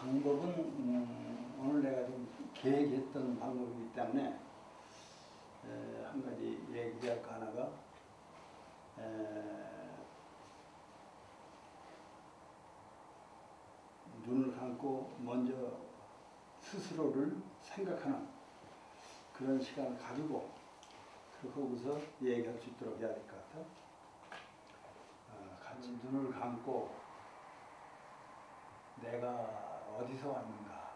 방법은 오늘 내가 좀 계획했던 방법이기 때문에 한 가지 얘기할 거 하나가 눈을 감고 먼저 스스로를 생각하는 그런 시간을 가지고 거기서 얘기할 수 있도록 해야 될 것 같아. 같이 눈을 감고 내가 어디서 왔는가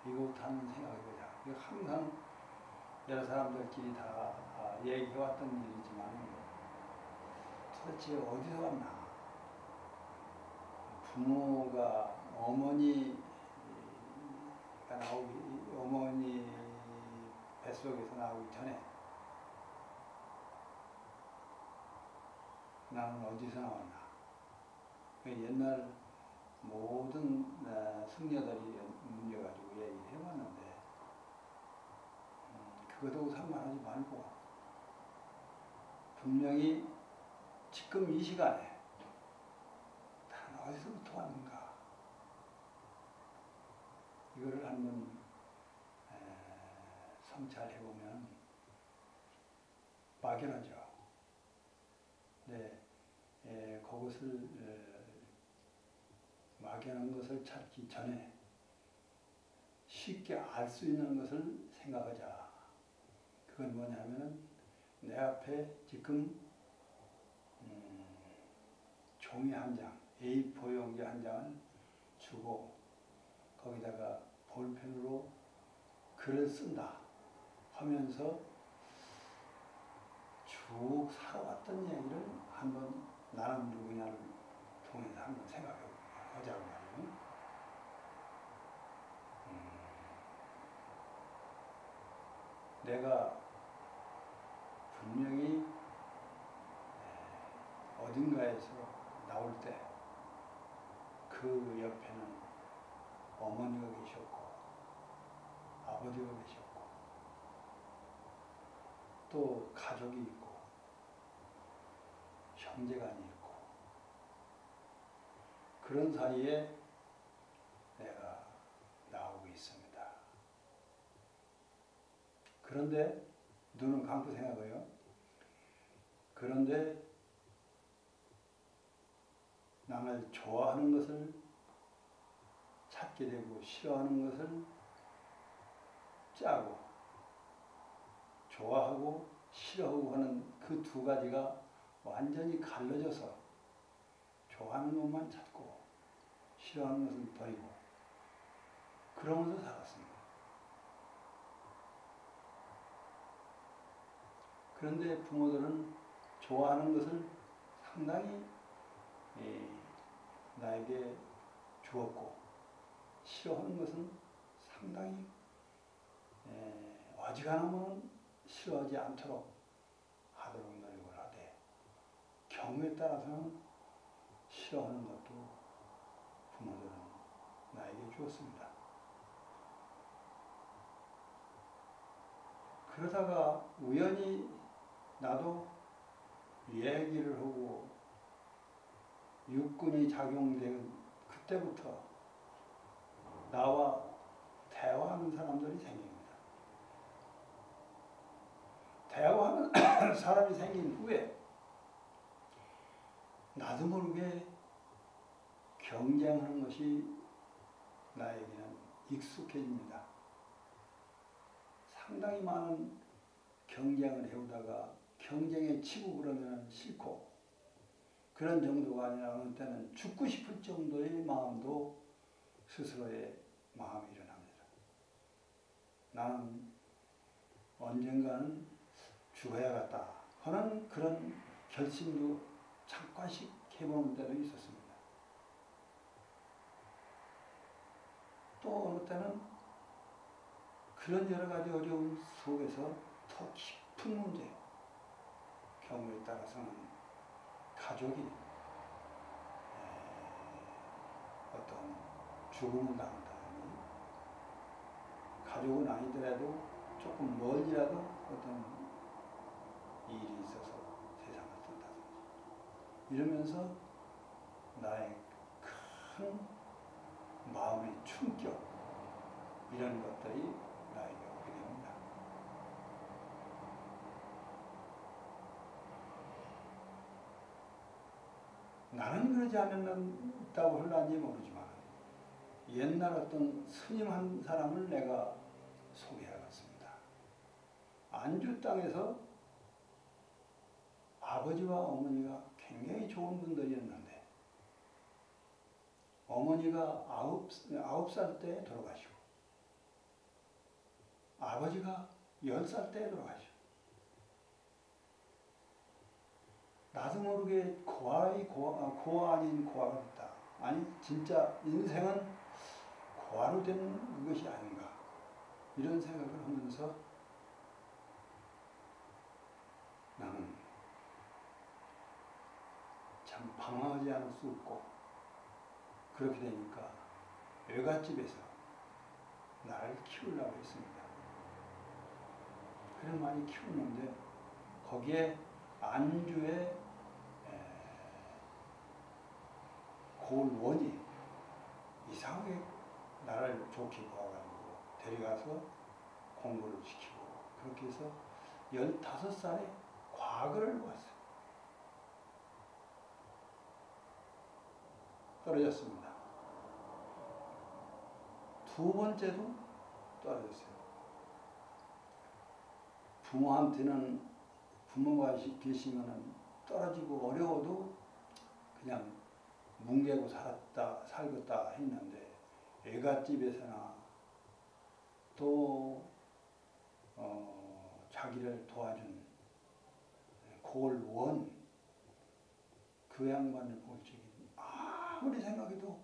이거부터 하는 생각해보자. 이거 항상 여러 사람들끼리 다 얘기해왔던 일이지만 도대체 어디서 왔나. 부모가 어머니 뱃속에서 나오기 전에 나는 어디서 나왔나. 옛날 모든 승려들이 문제가지고 얘기를 해봤는데 그것하고 상관하지 말고 분명히 지금 이 시간에 나는 어디서부터 왔는가 이거를 한번 성찰해보면 막연하죠. 네, 그것을 막연한 것을 찾기 전에 쉽게 알 수 있는 것을 생각하자. 그건 뭐냐면은 내 앞에 지금 종이 한 장, A4 용지 한 장을 주고 거기다가 볼펜으로 글을 쓴다 하면서 쭉 살아왔던 얘기를 한번 나는 누구냐를 통해서 한번 생각해 보자고 말이에요. 내가 분명히 어딘가에서 나올 때 그 옆에는 어머니가 계셨고 아버지가 계셨고 또 가족이 있고 형제간이 있고 그런 사이에 내가 나오고 있습니다. 그런데 눈은 감고 생각해요. 그런데 남을 좋아하는 것을 찾게 되고 싫어하는 것을 짜고 좋아하고 싫어하고 하는 그 두 가지가 완전히 갈라져서 좋아하는 것만 찾고 싫어하는 것을 버리고 그러면서 살았습니다. 그런데 부모들은 좋아하는 것을 상당히 나에게 주었고 싫어하는 것은 상당히 어지간하면 싫어하지 않도록 하도록 노력을 하되 경우에 따라서는 싫어하는 것도 부모들은 나에게 주었습니다. 그러다가 우연히 나도 얘기를 하고 육군이 작용된 그때부터 나와 대화하는 사람들이 생깁니다. 대화하는 사람이 생긴 후에 나도 모르게 경쟁하는 것이 나에게는 익숙해집니다. 상당히 많은 경쟁을 해오다가 경쟁에 치고 그러면 싫고 그런 정도가 아니라 어느 때는 죽고 싶을 정도의 마음도 스스로의 마음이 일어납니다. 나는 언젠가는 죽어야겠다 하는 그런 결심도 잠깐씩 해보는 때도 있었습니다. 또 어느 때는 그런 여러 가지 어려움 속에서 더 깊은 문제, 경우에 따라서는 가족이 어떤 죽음을 당한다니 가족은 아니더라도 조금 멀리라도 어떤 일이 있어서 세상을 뜬다든지 이러면서 나의 큰 마음의 충격 이런 것들이 나에게 오게 됩니다. 나는 그러지 않았다고 흘러는지 모르지만 옛날 어떤 스님 한 사람을 내가 소개해봤습니다. 안주 땅에서 아버지와 어머니가 굉장히 좋은 분들이었는데 어머니가 9살 때 돌아가시고 아버지가 10살 때 돌아가시고 나도 모르게 고아 아닌 고아가 됐다. 아니 진짜 인생은 고아로 된 것이 아닌가 이런 생각을 하면서 나는 참 방황하지 않을 수 없고 그렇게 되니까 외갓집에서 나를 키우려고 했습니다. 그래 많이 키우는데 거기에 안주에 고을원이 이상하게 나를 좋게 보아가지고 데려가서 공부를 시키고 그렇게 해서 15살에 과거를 왔어요. 떨어졌습니다. 두 번째도 떨어졌어요. 부모한테는 부모가 계시면 떨어지고 어려워도 그냥 뭉개고 살겠다 했는데 애갓집에서나 또 자기를 도와준 고을원 그 양반을 볼 적이 아무리 생각해도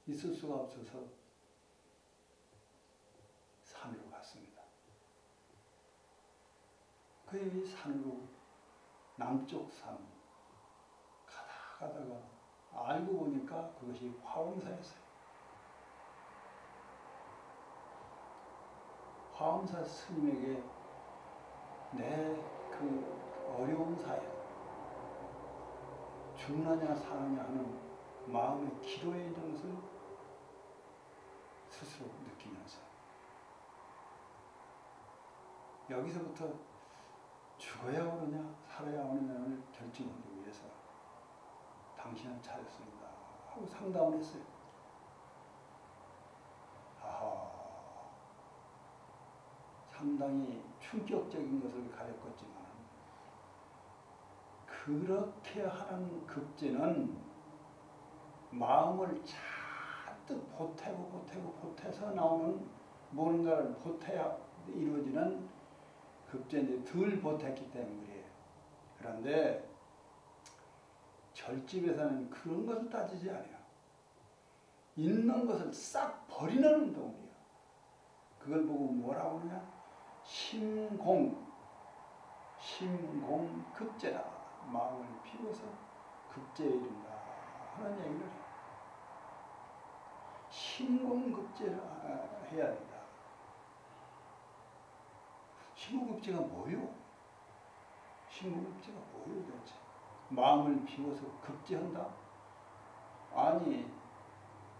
있을 수가 없어서 산으로 갔습니다. 그 산으로 남쪽 산 가다가 알고 보니까 그것이 화엄사였어요. 화엄사 스님에게 내 그 어려운 사연 죽느냐 사느냐 하는 마음의 기로에 있는 것을 스스로 느끼면서 여기서부터 죽어야 오느냐 살아야 오느냐를 결정하기 위해서 당신을 찾았습니다 하고 상담을 했어요. 아하, 상당히 충격적인 것을 가렸겠지만 그렇게 하는 급제는 마음을 잔뜩 보태서 나오는 뭔가를 보태야 이루어지는 급제인데 덜 보탰기 때문에 그런데 절집에서는 그런 것을 따지지 않아요. 있는 것을 싹 버리는 운동이에요. 그걸 보고 뭐라고 하느냐? 심공급제다. 마음을 비워서 급제에 이른다 하는 얘기를 해요. 심공급제를 해야 된다. 심공급제가 뭐요? 심공급제가 뭐요 도대체? 마음을 비워서 급제한다? 아니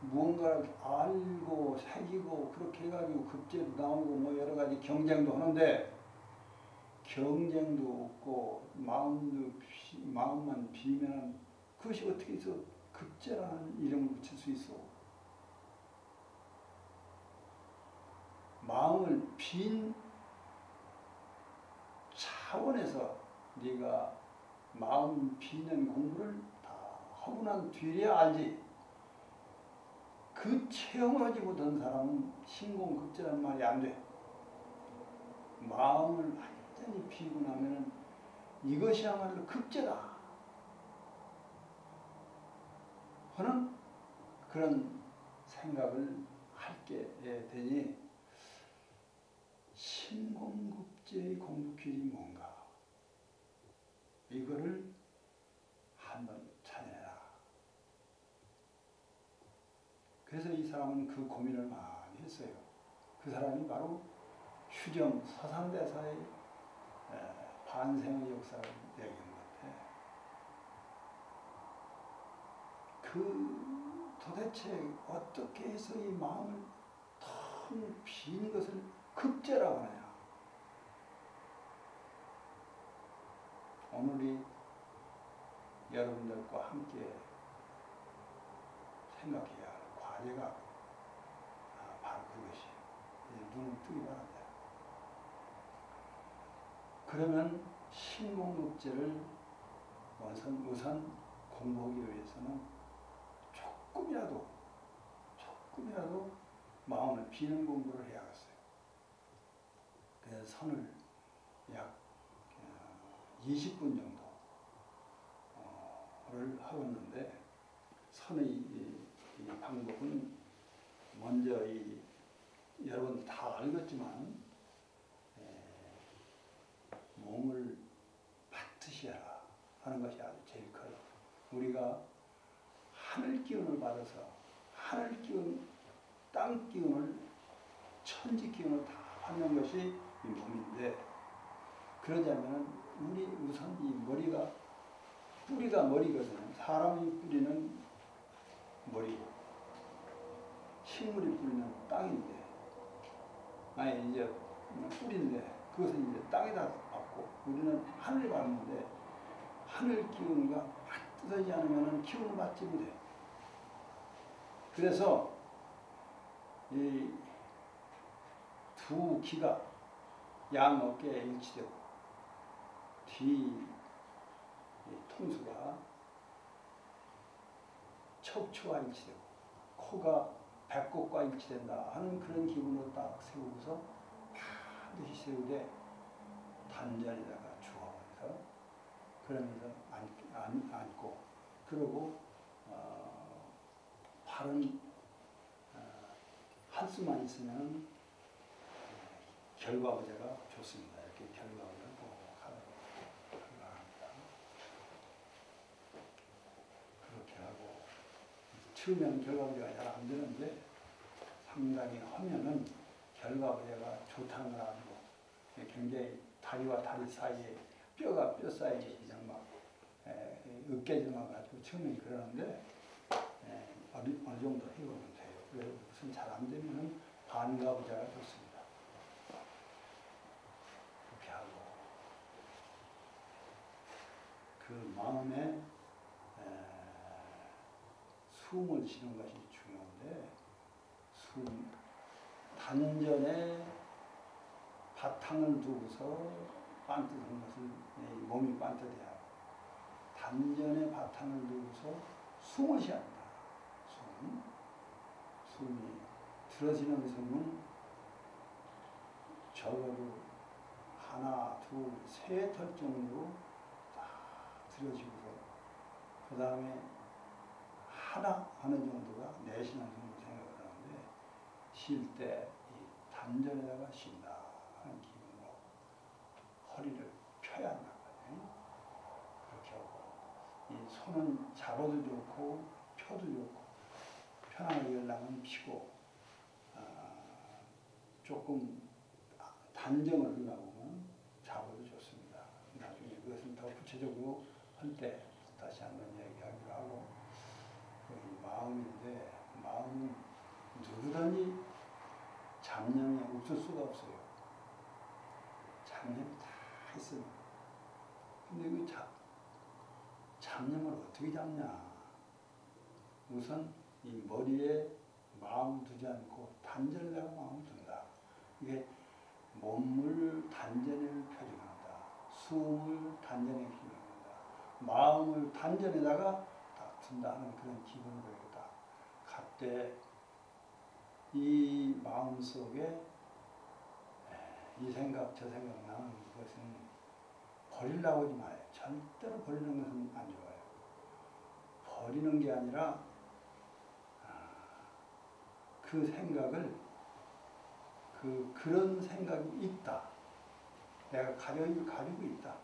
무언가를 알고 새기고 그렇게 해가지고 급제도 나오고 뭐 여러 가지 경쟁도 하는데 경쟁도 없고 마음만 비면 그것이 어떻게 해서 급제라는 이름을 붙일 수 있어? 마음을 빈 차원에서 네가 마음 비는 공부를 다 하고 난 뒤에야 알지. 그 체험을 하지 못한 사람은 신공급제란 말이 안 돼. 마음을 완전히 비우고 나면 이것이야말로 급제다 하는 그런 생각을 하게 되니 신공급제의 공부길이 뭔가 이거를 한번 찾아내라. 그래서 이 사람은 그 고민을 많이 했어요. 그 사람이 바로 휴정 서산대사의 반생의 역사를 얘기한 것 같아요. 그 도대체 어떻게 해서 이 마음을 텅 빈 것을 급제라고 하느냐. 오늘이 여러분들과 함께 생각해야 할 과제가 바로 그것이 눈을 뜨기 바랍니다. 그러면 신공급제를 우선 공부하기 위해서는 조금이라도 마음을 비는 공부를 해야겠어요. 그래서 선을 약 20분 정도를 하였는데, 선의 이 방법은 먼저 여러분 다 알겠지만 몸을 받듯이 해라 하는 것이 아주 제일 커요. 우리가 하늘 기운을 받아서 하늘 기운, 땅 기운을, 천지 기운을 다 받는 것이 이 몸인데, 그러자면 우리 우선 이 뿌리가 머리거든요. 사람이 뿌리는 머리, 식물이 뿌리는 땅인데, 이제 뿌리인데 그것은 이제 땅에다 받고 우리는 하늘에 받는데, 하늘 기운과 받들어지지 않으면 기운을 받지 못해. 그래서 이 두 기가 양 어깨에 일치되고, 뒤 통수가 척추와 일치되고, 코가 배꼽과 일치된다 하는 그런 기분으로 딱 세우고서 반드시 세우되 단전에다가 주워서 그러면서 앉고, 그러고 발은 할 수만 있으면 결과부제가 좋습니다. 이렇게 결과부제를 꼭 하도록 합니다. 그렇게 하고, 처음에는 결과부제가 잘 안 되는데 상당히 하면은 결과부제가 좋다는 걸 알고, 굉장히 다리와 다리 사이에 뼈가 뼈 사이에 그냥 막 으깨져만 가지고 처음엔 그러는데 어느 정도 해보면 돼요. 그래서 무슨 잘 안 되면은 반가부제가 좋습니다. 그렇게 하고, 그 마음에 숨을 쉬는 것이 중요한데, 단전에 바탕을 두고서 반듯한 것을 몸이 반듯해야 하고, 단전에 바탕을 두고서 숨을 쉬어야 한다. 숨이 들어지는 숨은 적어도 하나, 둘, 세 털 정도로 딱 들어지고서, 그 다음에 하나 하는 정도가 내쉬는 정도 생각을 하는데, 쉴 때 이 단전에다가 쉰다 하는 기분으로 허리를 펴야 한다는 거예요. 그렇게 하고, 이 손은 잡아도 좋고 펴도 좋고, 편하게 하려면 피고, 조금 단정을 하려고 하면 잡아도 좋습니다. 나중에 그것은 더 구체적으로 할 때 다시 한번 얘기하기로 하고, 마음인데, 마음은 누구든지 잡념이 없을 수가 없어요. 잡념이 다 있어요. 근데 그 잡념을 어떻게 잡냐? 우선 이 머리에 마음을 두지 않고 단전에다가 마음을 둔다. 이게 몸을 단전에 표정한다. 숨을 단전에 표정한다. 마음을 단전에다가 딱 둔다 하는 그런 기분으로 딱 갖되, 이 마음 속에 이 생각 저 생각 나는 것은 버리려고 하지 마요. 절대로 버리는 것은 안 좋아요. 버리는 게 아니라 그 생각을, 그런 생각이 있다. 내가 가지고 있다.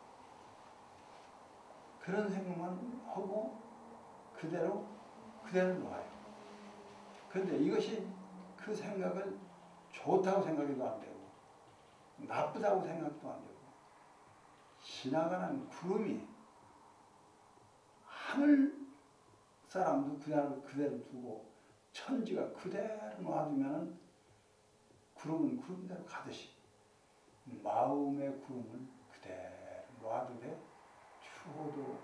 그런 생각만 하고 그대로 놔요. 그런데 이것이 그 생각을 좋다고 생각해도 안 되고, 나쁘다고 생각도 안 되고, 지나가는 구름이 하늘 사람도 그대로 두고 천지가 그대로 놔두면 구름은 구름대로 가듯이 마음의 구름을 그대로 놔두되 추워도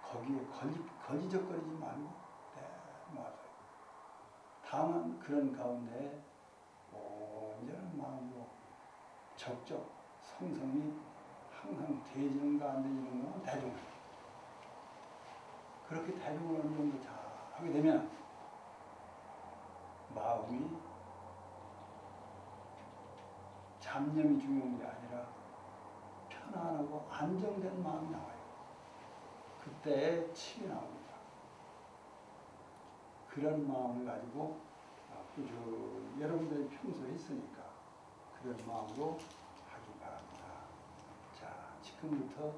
거기에 거지적거리지 말고 그대로 놔둬요. 다만 그런 가운데 온전한 마음으로 적적 성성이 항상 되지는가 안 되지는가 대중을 그렇게 대중을 어느 정도 잘 하게 되면 마음이 잡념이 중요한 게 아니라 편안하고 안정된 마음이 나와요. 그때 침이 나옵니다. 그런 마음을 가지고 여러분들이 평소에 있으니까 그런 마음으로 하기 바랍니다. 자, 지금부터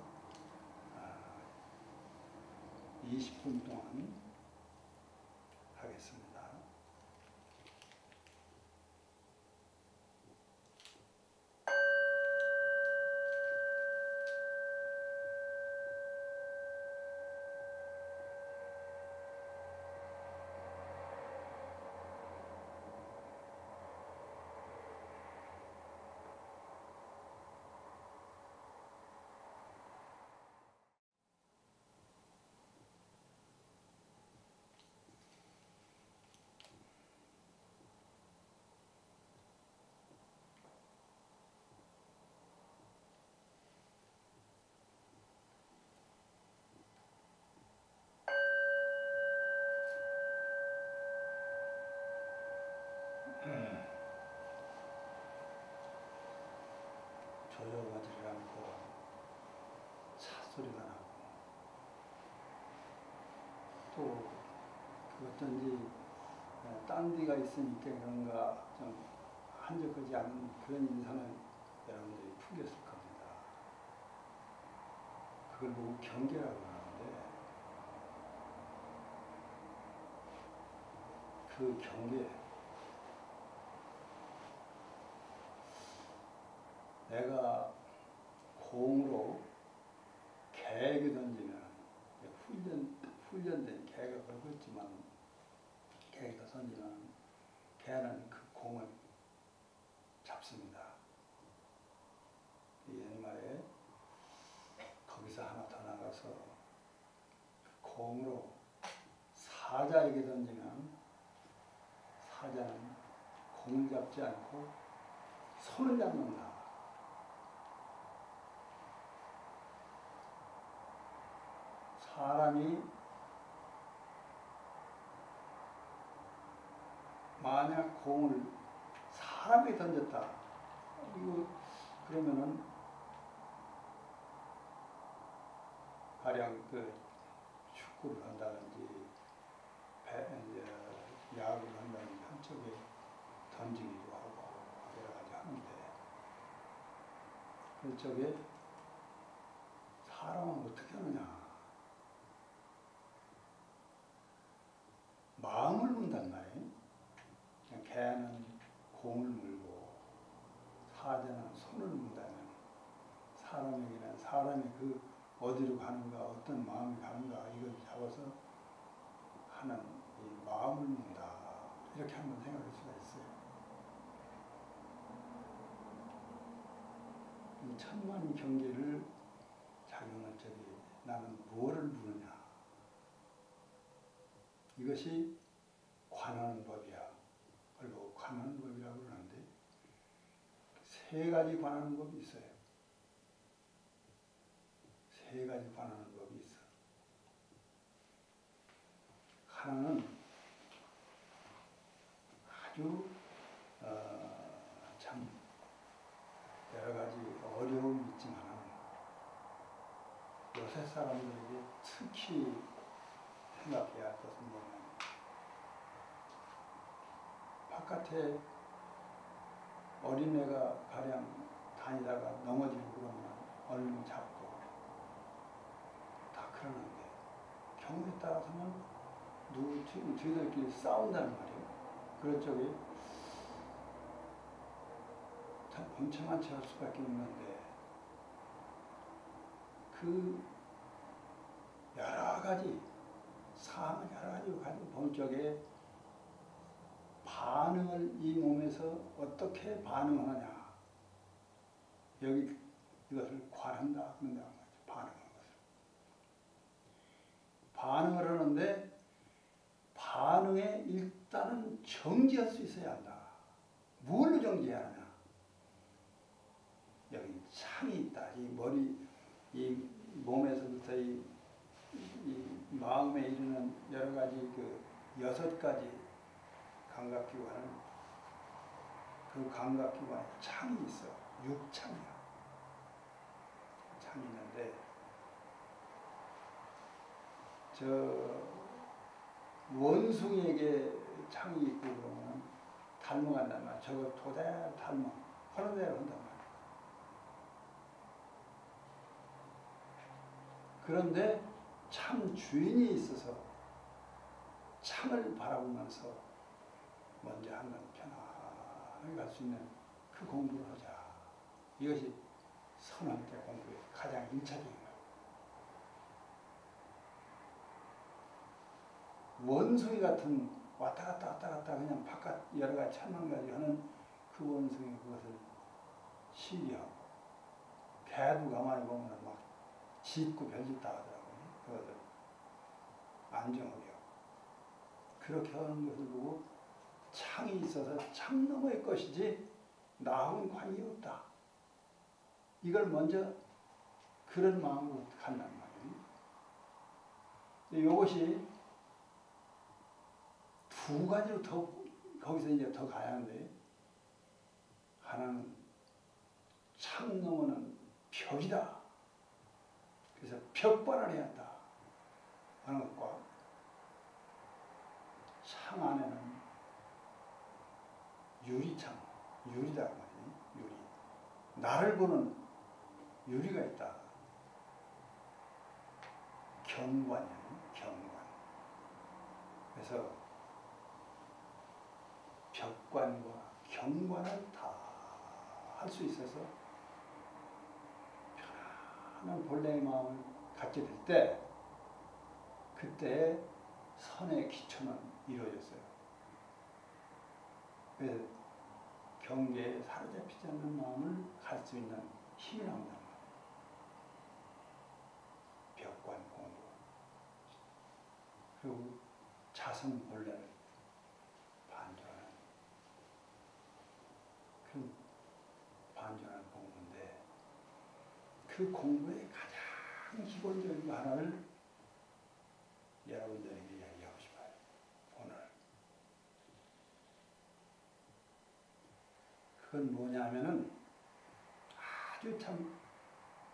20분 동안 하겠습니다. 조여가지를 않고 차 소리가 나고 또 그 어떤지 딴 데가 있으니까 그런가 좀 한적하지 않은 그런 인상을 여러분들이 풍겼을 겁니다. 그걸 보고 경계라고 하는데 그 경계 내가 공으로 개에게 던지면 훈련된 개가 걸었지만 개가 던지면 개는 그 공을 잡습니다. 옛말에 거기서 하나 더 나가서 그 공으로 사자에게 던지면 사자는 공을 잡지 않고 손을 잡는다. 사람이 만약 공을 사람에게 던졌다. 이거 그러면은 가령 그 축구를 한다든지 야구를 한다든지 한쪽에 던지기도 하고 여러 가지 하는데 그쪽에 사람은 어떻게 하느냐? 마음을 문단 말이에요. 개는 공을 물고 사자는 손을 문다면 사람에게는 사람이 그 어디로 가는가 어떤 마음이 가는가 이걸 잡아서 하는 이 마음을 문다. 이렇게 한번 생각할 수가 있어요. 이 천만 경계를 자기는 나는 무엇을 부르냐. 이것이 관하는 법이야. 그리고 관하는 법이라고 그러는데 세 가지 관하는 법이 있어요. 세 가지 관하는 법이 있어. 하나는 아주 참 여러 가지 어려움이 있지만 요새 사람들에게 특히 생각해야 할 것은 뭐냐면 바깥에 어린애가 가령 다니다가 넘어지고 그러면 얼른 잡고 다 그러는데 경우에 따라서는 뒤들끼리 싸운다는 말이에요. 그런 쪽에 참 번창한 채 할 수밖에 없는데 그 여러 가지 상황을 여러 가지 가지고 본 쪽에 반응을 이 몸에서 어떻게 반응하느냐. 여기 이것을 관한다 그런다는 거죠. 반응하는 것을. 반응을 하는데 반응에 일단은 정지할 수 있어야 한다. 뭘로 정지해야 하냐. 여기 창이 있다. 이 머리, 이 몸에서부터 이 마음에 이르는 여러 가지 그 6가지 감각기관은 그 감각기관에 창이 있어. 육창이야. 창이 있는데 저 원숭이에게 창이 있고 그러면 닮아간단 말이야. 저거 도대로 닮아. 하는 대로 한단 말이야. 그런데 참 주인이 있어서 창을 바라보면서 먼저 하는 편안하게 갈 수 있는 그 공부를 하자. 이것이 선왕때 공부의 가장 1차적인 거예요. 원숭이 같은 왔다 갔다 그냥 바깥 여러 가지 천만 가지 하는 그 원숭이 그것을 시기하고 개도 가만히 보면 막 짖고 별짓 다 하더라고요. 그것을 안정하게 하고 그렇게 하는 것을 보고 창이 있어서 창 너머의 것이지 나하고는 관계 없다. 이걸 먼저 그런 마음으로 간단 말이에요. 이것이 두 가지로 더 거기서 이제 더 가야 하는데 하나는 창 너머는 벽이다. 그래서 벽관을 해야 한다 하는 것과 창 안에는 유리창, 유리다 말이에요. 유리. 나를 보는 유리가 있다. 경관이에요. 경관. 그래서 벽관과 경관을 다 할 수 있어서 편안한 본래의 마음을 갖게 될 때 그때 선의 기초는 이루어졌어요. 그래서 경계에 사로잡히지 않는 마음을 갈 수 있는 힘이 나온단 말이에요. 벽관 공부. 그리고 자성 본래를 반전하는 그 반전하는 공부인데 그 공부의 가장 기본적인 거 하나를 여러분들에게 이야기하고 싶어요. 오늘. 그건 뭐냐면은 아주 참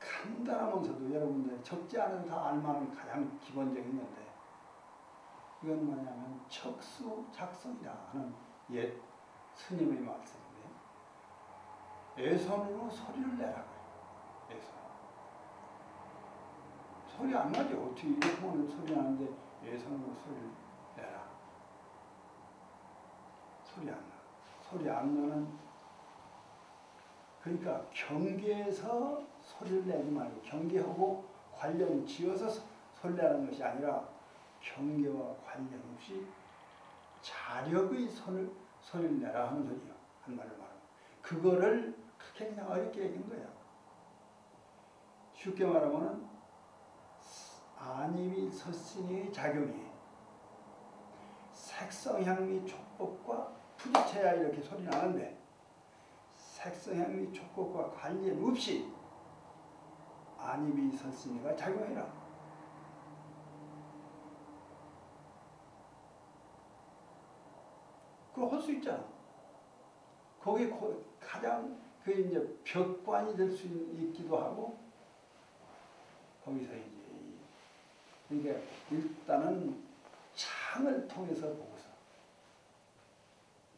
간단하면서도 여러분들 적지 않아도 다 알만한 가장 기본적인 건데 이건 뭐냐면 척수작성이라 하는 옛 스님의 말씀인데 애선으로 소리를 내라고요. 애선. 소리 안 나죠. 어떻게 이렇게 하면 소리 나는데 애선으로 소리를 내라. 소리 안 나. 소리 안 나는 그러니까 경계에서 소리를 내지 말고 경계하고 관련 지어서 소리를 내는 것이 아니라 경계와 관련 없이 자력의 소리를 내라 하는 소리요. 한 말로 말하면. 그거를 그렇게 그냥 어렵게 얘기한 거예요. 쉽게 말하면 안임이 서신의 작용이 색성향미 촉법과 부딪혀야 이렇게 소리 나는데 색성향미 촉법과 관련 없이 안임이 서신이가 작용해라. 그거 할 수 있잖아. 거기 가장 그 이제 벽관이 될 수 있기도 하고 거기서 이제 그러니까 일단은 창을 통해서 보고서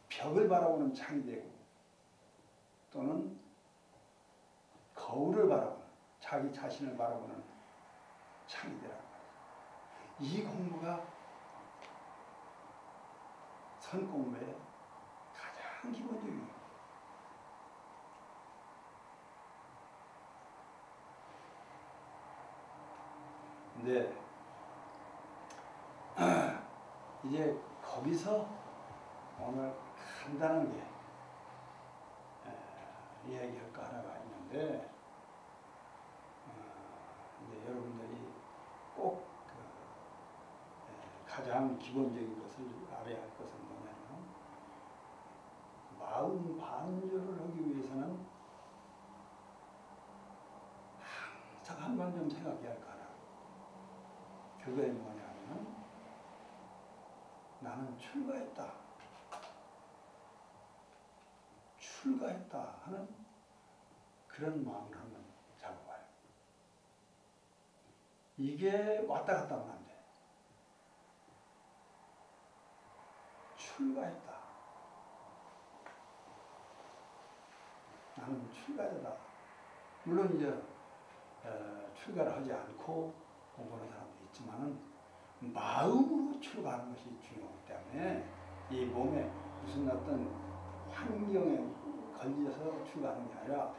벽을 바라보는 창이 되고 또는 거울을 바라보는 자기 자신을 바라보는 창이 되라는 거예요. 이 공부가 선공부의 가장 기본적이에요. 근데 이제 거기서 오늘 간단하게 이야기할 거 하나가 있는데 이제 여러분들이 꼭 가장 기본적인 것을 알아야 할 것은 뭐냐면 마음 반조를 하기 위해서는 항상 한 번 좀 생각해야 할 거 하나. 그게 뭐냐면 나는 출가했다. 출가했다 하는 그런 마음을 한번 잡아봐요. 이게 왔다 갔다 하면 안 돼. 출가했다. 나는 출가자다. 물론 이제 출가를 하지 않고 공부하는 사람도 있지만은 마음으로 출가하는 것이 중요하기 때문에 이 몸에 무슨 어떤 환경에 걸려서 출가하는 게 아니라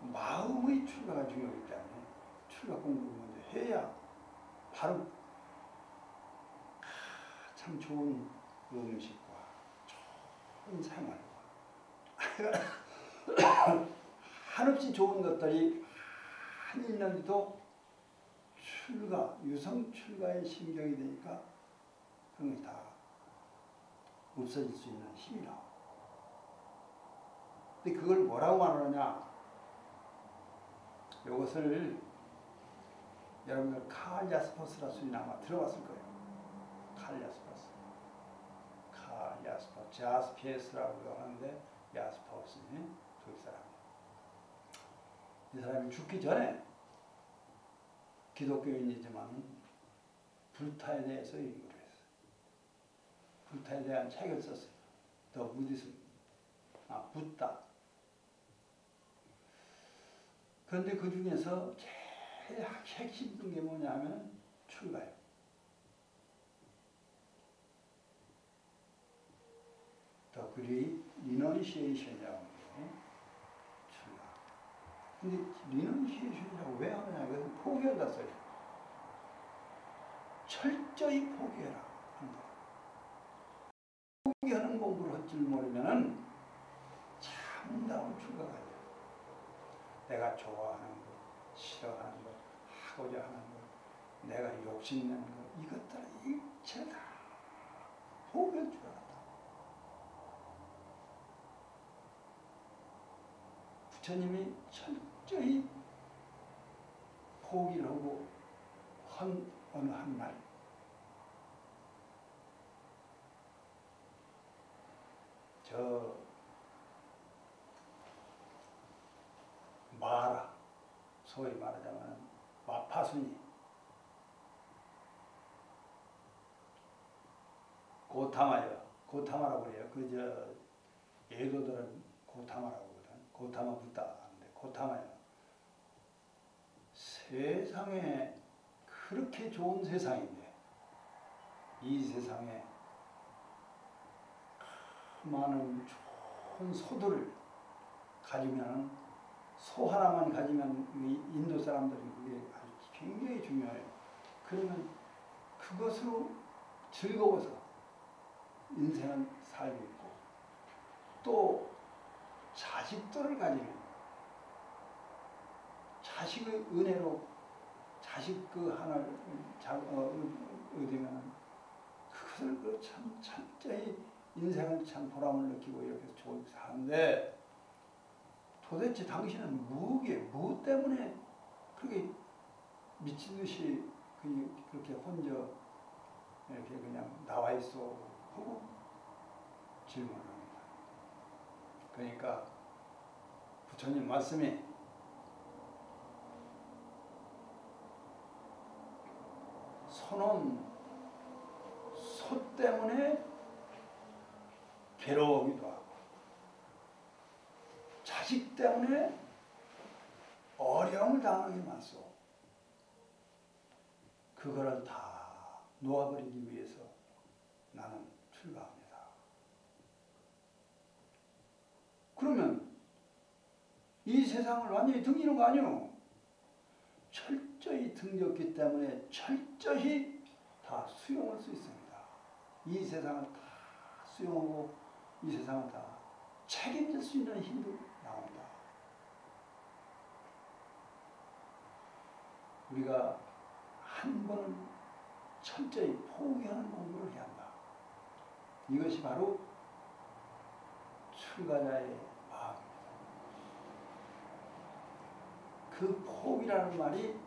마음의 출가가 중요하기 때문에 출가 공부를 먼저 해야 바로 참 좋은 음식과 좋은 생활과 한없이 좋은 것들이 한 있는데도 출가, 유성 출가의 심경이 되니까 그런 것이 다 없어질 수 있는 힘이 나와. 근데 그걸 뭐라고 말하느냐? 이것을 여러분들 칼 야스퍼스라 소리는 아마 들어봤을 거예요. 칼 야스퍼스. 칼 야스퍼스. 자스피에스라고 하는데 야스퍼스니 독일 사람. 이 사람이 죽기 전에 기독교인이지만 불타에 대해서 연구를 했어요. 불타에 대한 책을 썼어요. 더 부디즘. 붓다. 그런데 그 중에서 제일 핵심적인 게 뭐냐면 출가예요. 더 그리 리넌시에이션이라고 하는 게 출가. 근데 리넌시에이션이라고 왜 하느냐? 이것은 포기한다 써요. 철저히 포기해라 한다. 포기하는 공부를 할 줄 모르면 참다운 출가가 아니야. 내가 좋아하는 것, 싫어하는 것, 하고자 하는 것, 내가 욕심내는 것, 이것들은 일체 다 포기할 줄 알았다. 부처님이 철저히 포기를 하고 어느 한 날 저 마라, 소위 말하자면 마파순이 고타마라고 그래요. 예도들은 고타마라고 하거든. 고타마 붓다 하는데 고타마예요. 세상에 그렇게 좋은 세상인데 이 세상에 많은 좋은 소들을 가지면 소 하나만 가지면 인도 사람들은 그게 아주 굉장히 중요해요. 그러면 그것으로 즐거워서 인생은 살고 있고 또 자식들을 가지면 자식의 은혜로 자식 그 하나를 얻으면 그것을 참 철저히 인생은 참 보람을 느끼고 이렇게 좋게 사는데 도대체 당신은 무 때문에 그렇게 미친 듯이 그렇게 혼자 이렇게 그냥 나와 있어 하고 질문을 합니다. 그러니까 부처님 말씀이 소는 소 때문에 괴로우기도 하고 자식 때문에 어려움을 당하기 많소. 그거를 다 놓아버리기 위해서 나는 출가합니다. 그러면 이 세상을 완전히 등지는 거 아니오? 철저히 등졌기 때문에 철저히 다 수용할 수 있습니다. 이 세상을 다 수용하고 이 세상을 다 책임질 수 있는 힘도 나온다. 우리가 한 번은 철저히 포기하는 공부를 해야 한다. 이것이 바로 출가자의 마음입니다. 그 포기라는 말이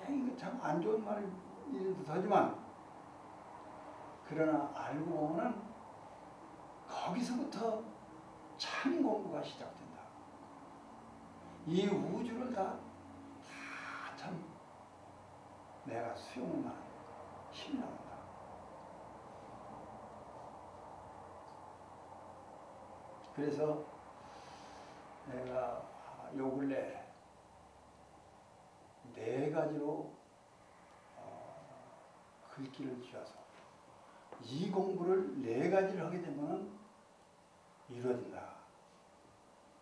굉장히 참 안 좋은 말일 듯하지만, 그러나 알고 보면 거기서부터 참 공부가 시작된다. 이 우주를 다 참 내가 수용할 만한 힘이 나온다. 그래서 내가 요 근래 4가지로 글귀를 쥐어서 이 공부를 4가지를 하게 되면 이루어진다.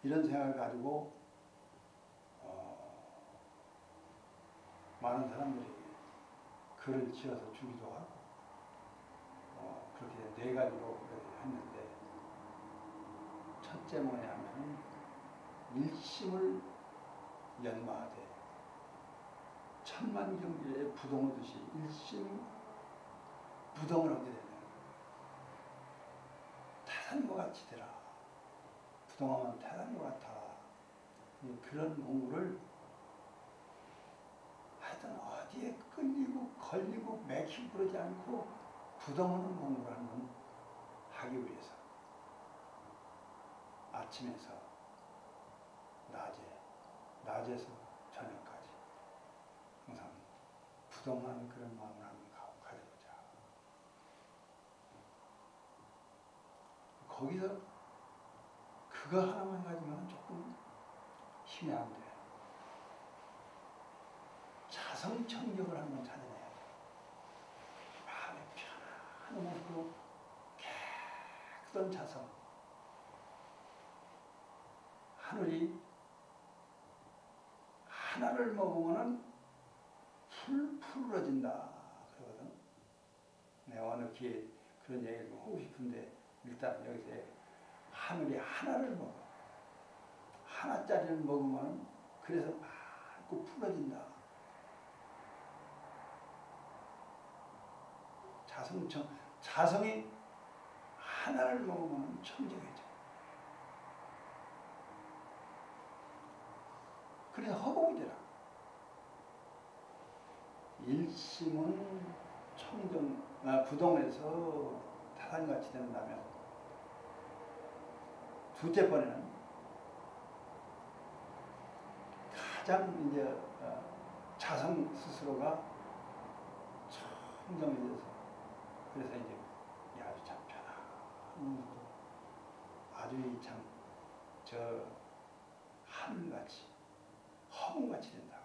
이런 생각을 가지고 많은 사람들이 글을 지어서 주기도 하고 그렇게 4가지로 했는데, 첫째 뭐냐면 일심을 연마하되 천만경지에 부동하듯이 일심 부동을 하게 되는, 태산과 같이 되라. 부동하면 태산과 같아. 그런 공부를 하여튼 어디에 끌리고 걸리고 맥히고 그러지 않고 부동하는 공부를 하기 위해서 아침에서 낮에서 저녁까지 항상 부동하는 그런 마음을 한번 가져보자. 거기서 그거 하나만 가지면 조금 힘이 안 돼. 자성청정을 한번 찾아내야 돼. 마음이 편안한 모습으로 깨끗한 자성. 하늘이 하나를 먹으면 푸르러진다 그러거든. 내가 어느 기회에 그런 얘기를 좀 하고 싶은데, 일단 여기서 하늘이 하나를 먹어. 하나짜리를 먹으면 그래서 맑고 풀어진다. 자성이 하나를 먹으면 청정해져. 그래서 허공이 되라. 일심은 부동에서 타산같이 된다면, 둘째 번에는 가장 이제 자성 스스로가 청정해져서, 그래서 이제 아주 참 편안한, 아주 참 저 하늘같이 허공같이 된다.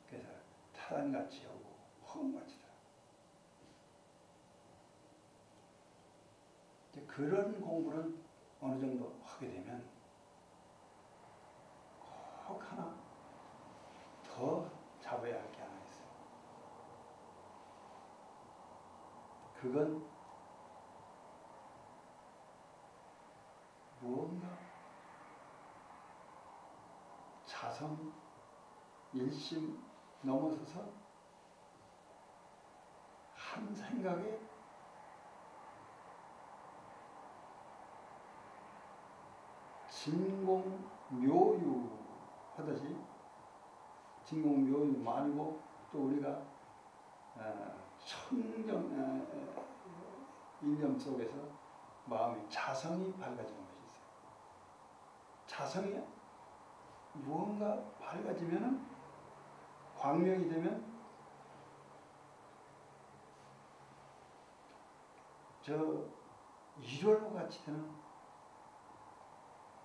그래서 타산같이 하고 허공같이 된다. 이제 그런 공부를 어느 정도 하게 되면 꼭 하나 더 잡아야 할 게 하나 있어요. 그건 무언가 자성, 일심 넘어서서 한 생각에 진공묘유 하듯이, 진공묘유 말고 또 우리가 청정 일념 속에서 마음의 자성이 밝아지는 것이 있어요. 자성이 무언가 밝아지면은, 광명이 되면 저 일월과 같이 되는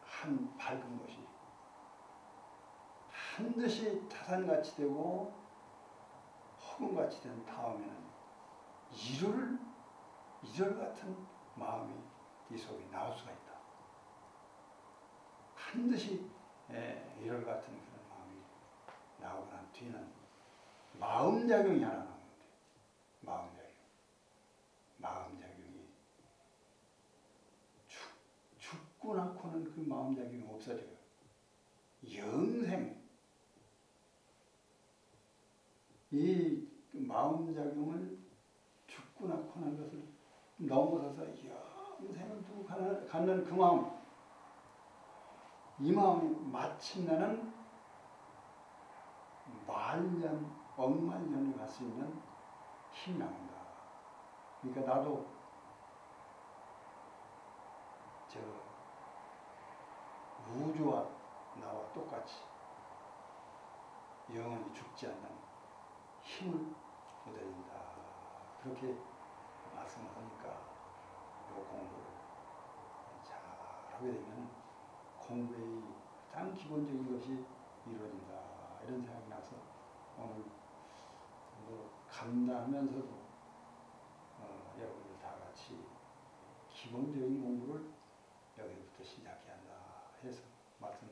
한 밝은 것이 반드시 타산같이 되고 허공같이 된 다음에는 일월 같은 마음이 이 속에 나올 수가 있다. 반드시 일월 같은 그런 마음이 나오고 난 뒤는 마음작용이 하나 나오는데, 마음작용이 죽고 나고는 그 마음작용이 없어져요. 영생. 이 마음작용을 죽고 나고 하는 것을 넘어서서 영생을 두고 갖는 그 마음, 이 마음이 마침내는 만년, 억만년이 갈 수 있는 힘이 나온다. 그러니까 나도 저 우주와 나와 똑같이 영원히 죽지 않는 힘을 얻어야 된다. 그렇게 말씀을 하니까 이 공부를 잘 하게 되면 공부의 가장 기본적인 것이 이루어진다. 이런 생각이 나서 오늘 감사하면서도 여러분들 다 같이 기본적인 공부를 여기부터 시작해야 한다 해서 말씀